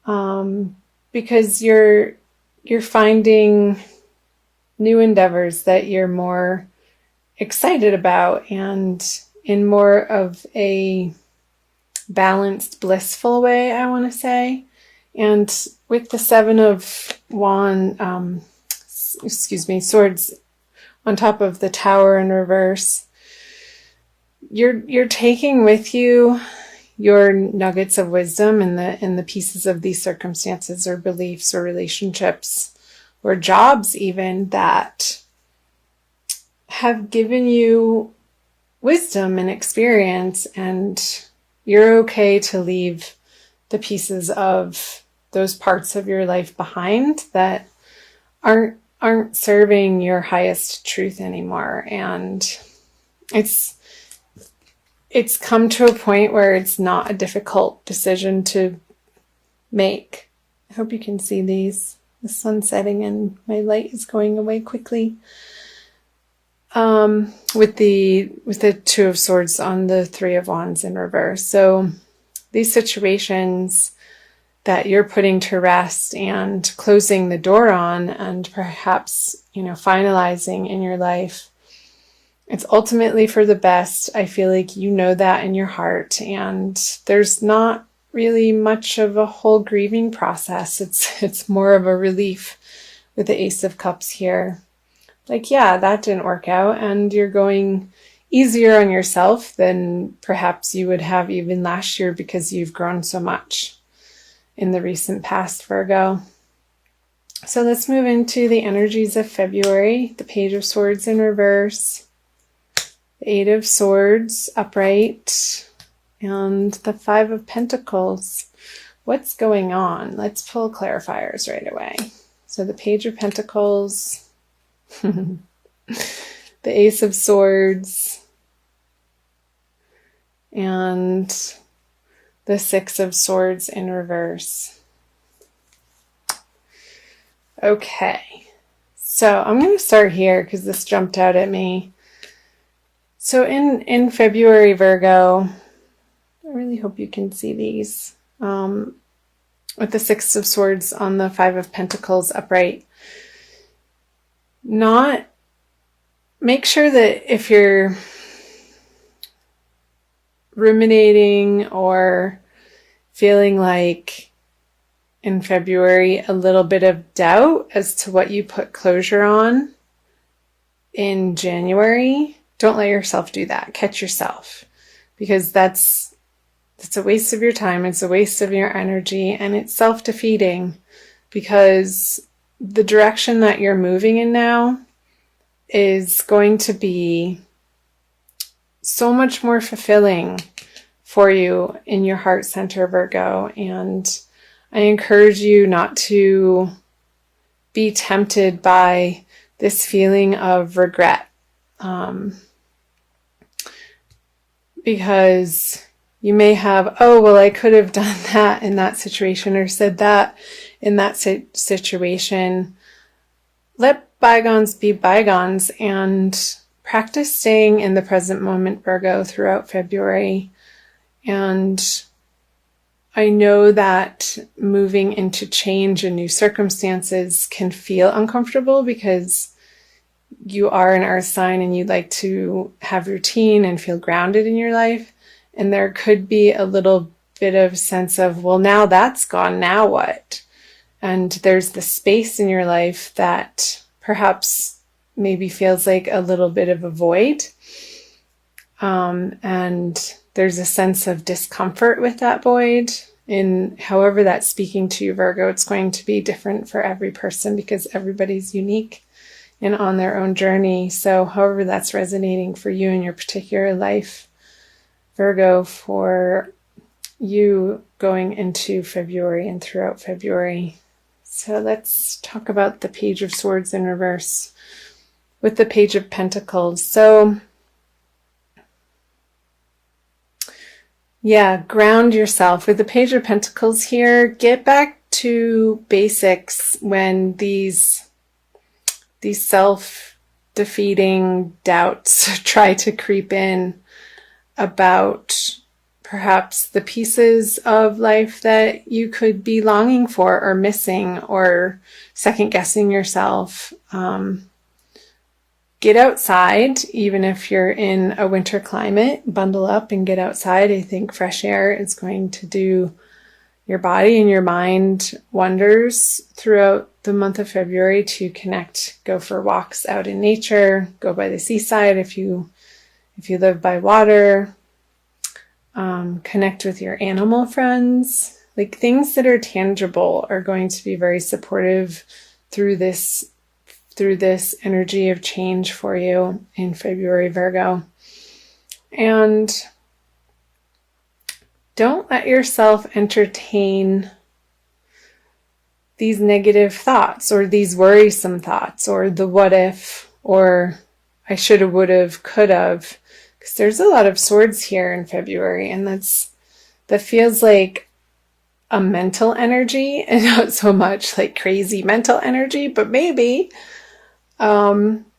because you're finding new endeavors that you're more excited about and in more of a balanced, blissful way, I want to say. And with the Seven of Swords on top of the Tower in reverse, you're taking with you your nuggets of wisdom in the pieces of these circumstances or beliefs or relationships or jobs even that have given you wisdom and experience, and you're okay to leave the pieces of those parts of your life behind that aren't serving your highest truth anymore. And it's come to a point where it's not a difficult decision to make. I hope you can see these. The sun's setting and my light is going away quickly. With the Two of Swords on the Three of Wands in reverse. So these situations that you're putting to rest and closing the door on and perhaps, finalizing in your life, it's ultimately for the best. I feel like you know that in your heart, and there's not really much of a whole grieving process. It's more of a relief with the Ace of Cups here. Like, yeah, that didn't work out, and you're going easier on yourself than perhaps you would have even last year because you've grown so much in the recent past, Virgo. So let's move into the energies of February. The Page of Swords in reverse, the Eight of Swords upright, and the Five of Pentacles. What's going on? Let's pull clarifiers right away. So the Page of Pentacles, the Ace of Swords, and the Six of Swords in reverse. Okay, so I'm going to start here because this jumped out at me. So in February, Virgo, I really hope you can see these. With the Six of Swords on the Five of Pentacles upright. Make sure that if you're ruminating or feeling like in February a little bit of doubt as to what you put closure on in January, don't let yourself do that. Catch yourself, because that's a waste of your time. It's a waste of your energy, and it's self-defeating, because the direction that you're moving in now is going to be so much more fulfilling for you in your heart center, Virgo. And I encourage you not to be tempted by this feeling of regret, because you may have, oh, well, I could have done that in that situation or said that in that situation. Let bygones be bygones and practice staying in the present moment, Virgo, throughout February. And I know that moving into change and new circumstances can feel uncomfortable because you are an earth sign and you'd like to have routine and feel grounded in your life. And there could be a little bit of sense of, well, now that's gone, now what? And there's the space in your life that perhaps maybe feels like a little bit of a void. And there's a sense of discomfort with that void. And however that's speaking to you, Virgo, it's going to be different for every person because everybody's unique and on their own journey. So however that's resonating for you in your particular life, Virgo, for you going into February and throughout February. So let's talk about the Page of Swords in reverse with the Page of Pentacles. So yeah, ground yourself. With the Page of Pentacles here, get back to basics when these self-defeating doubts try to creep in about perhaps the pieces of life that you could be longing for or missing or second guessing yourself. Get outside, even if you're in a winter climate, bundle up and get outside. I think fresh air is going to do your body and your mind wonders throughout the month of February to connect. Go for walks out in nature, go by the seaside if you live by water, connect with your animal friends. Like, things that are tangible are going to be very supportive through this energy of change for you in February, Virgo. And don't let yourself entertain these negative thoughts or these worrisome thoughts or the what if or I should have, would have, could have, because there's a lot of swords here in February, and that feels like a mental energy and not so much like crazy mental energy, but maybe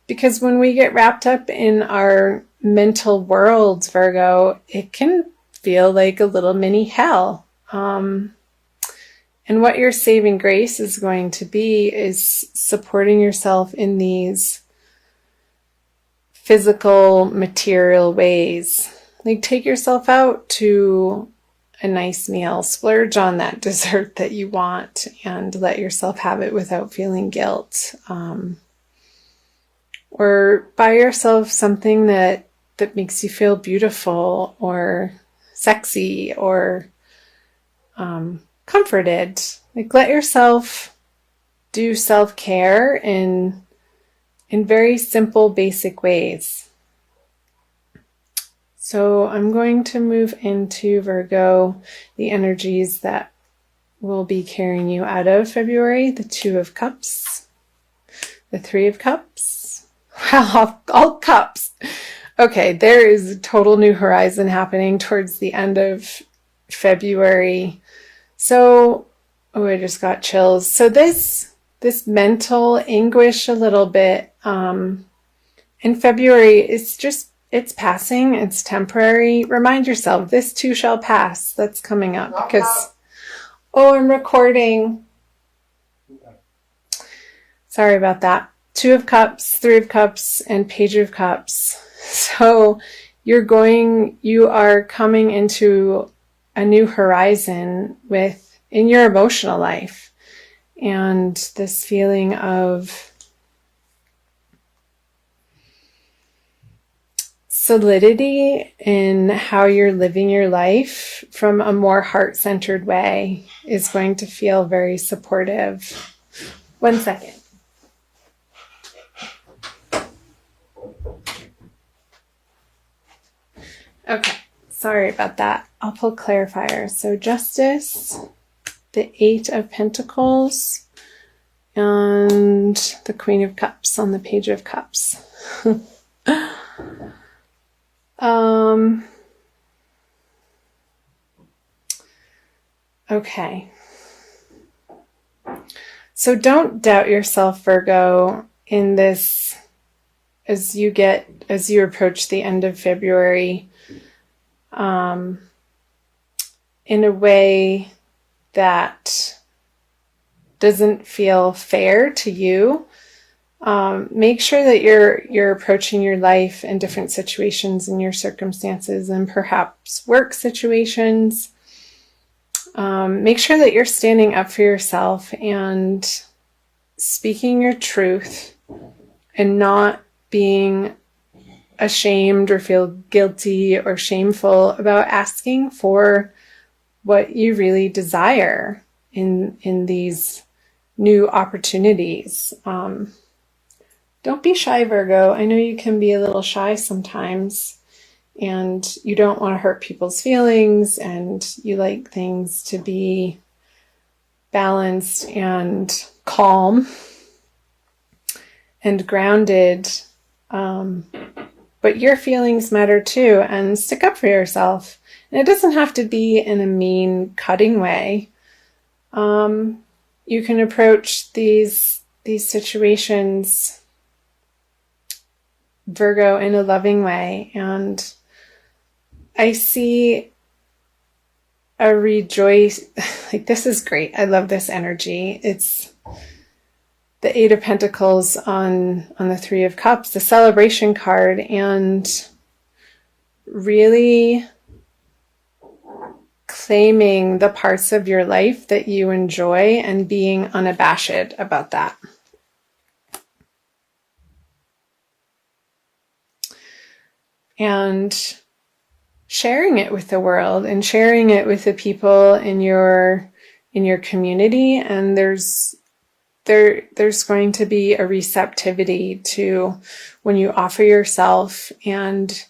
because when we get wrapped up in our mental worlds, Virgo, it can feel like a little mini hell. And what your saving grace is going to be is supporting yourself in these physical, material ways. Like, take yourself out to a nice meal, splurge on that dessert that you want, and let yourself have it without feeling guilt. Or buy yourself something that makes you feel beautiful or sexy or comforted. Like, let yourself do self-care in very simple, basic ways. So I'm going to move into, Virgo, the energies that will be carrying you out of February. The Two of Cups, the Three of Cups. Wow, all cups. Okay, there is a total new horizon happening towards the end of February. So, I just got chills. So this mental anguish a little bit in February, it's passing, it's temporary. Remind yourself, this too shall pass. That's coming up because, I'm recording. Sorry about that. Two of Cups, Three of Cups, and Page of Cups. So you are coming into a new horizon in your emotional life, and this feeling of solidity in how you're living your life from a more heart-centered way is going to feel very supportive. 1 second. Okay, sorry about that. I'll pull clarifier. So Justice, the Eight of Pentacles, and the Queen of Cups on the Page of Cups. Okay. So don't doubt yourself, Virgo, in this as you approach the end of February, in a way that doesn't feel fair to you. Make sure that you're approaching your life in different situations and your circumstances and perhaps work situations. Make sure that you're standing up for yourself and speaking your truth and not being ashamed or feel guilty or shameful about asking for what you really desire in these new opportunities. Don't be shy, Virgo. I know you can be a little shy sometimes, and you don't want to hurt people's feelings, and you like things to be balanced and calm and grounded. But your feelings matter too, and stick up for yourself. And it doesn't have to be in a mean, cutting way. You can approach these situations, Virgo, in a loving way. And I see a rejoice. Like, this is great. I love this energy. It's the Eight of Pentacles on the Three of Cups, the celebration card, and really claiming the parts of your life that you enjoy and being unabashed about that. And sharing it with the world and sharing it with the people in your community. And there's going to be a receptivity to when you offer yourself and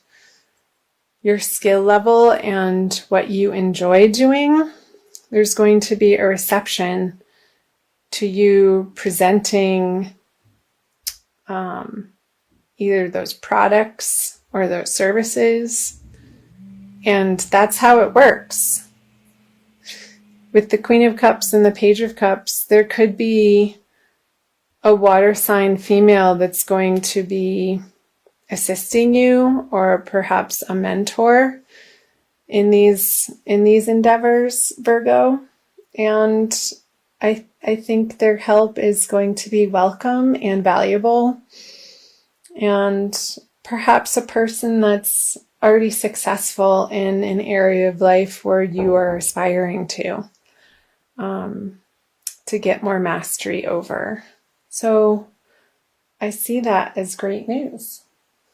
your skill level and what you enjoy doing. There's going to be a reception to you presenting either those products or those services. And that's how it works. With the Queen of Cups and the Page of Cups, there could be a water sign female that's going to be assisting you, or perhaps a mentor in these endeavors, Virgo. And I think their help is going to be welcome and valuable. And perhaps a person that's already successful in an area of life where you are aspiring to get more mastery over. So I see that as great news.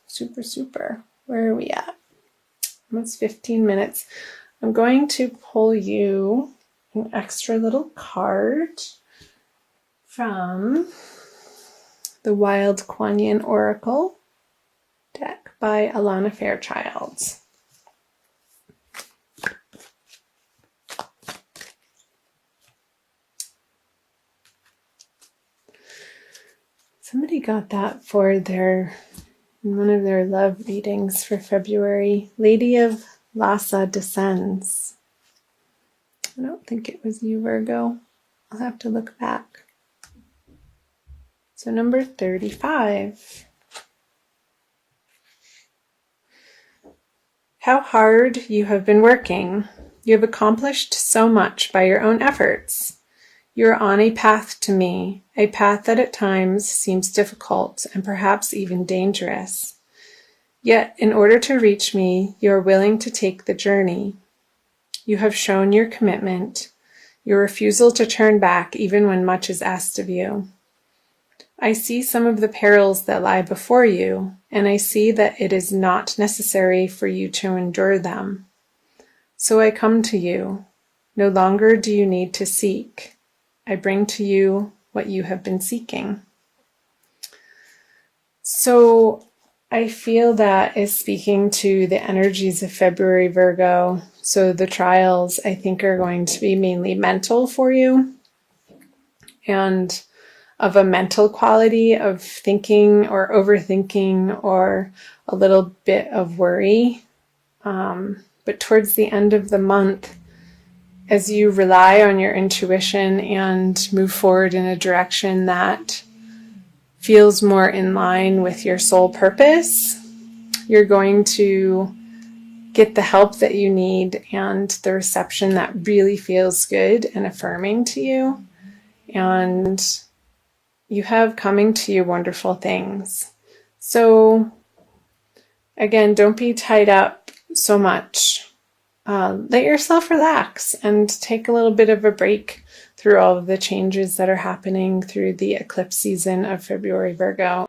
Super, super. Where are we at? Almost 15 minutes. I'm going to pull you an extra little card from the Wild Kuan Yin Oracle deck by Alana Fairchild. Somebody got that for one of their love readings for February. Lady of Lhasa descends. I don't think it was you, Virgo. I'll have to look back. So number 35. How hard you have been working. You have accomplished so much by your own efforts. You are on a path to me, a path that at times seems difficult and perhaps even dangerous. Yet, in order to reach me, you are willing to take the journey. You have shown your commitment, your refusal to turn back even when much is asked of you. I see some of the perils that lie before you, and I see that it is not necessary for you to endure them. So I come to you. No longer do you need to seek. I bring to you what you have been seeking. So I feel that is speaking to the energies of February, Virgo. So the trials, I think, are going to be mainly mental for you, and of a mental quality of thinking or overthinking or a little bit of worry. But towards the end of the month, as you rely on your intuition and move forward in a direction that feels more in line with your soul purpose, you're going to get the help that you need and the reception that really feels good and affirming to you. And you have coming to you wonderful things. So again, don't be tied up so much. Let yourself relax and take a little bit of a break through all of the changes that are happening through the eclipse season of February, Virgo.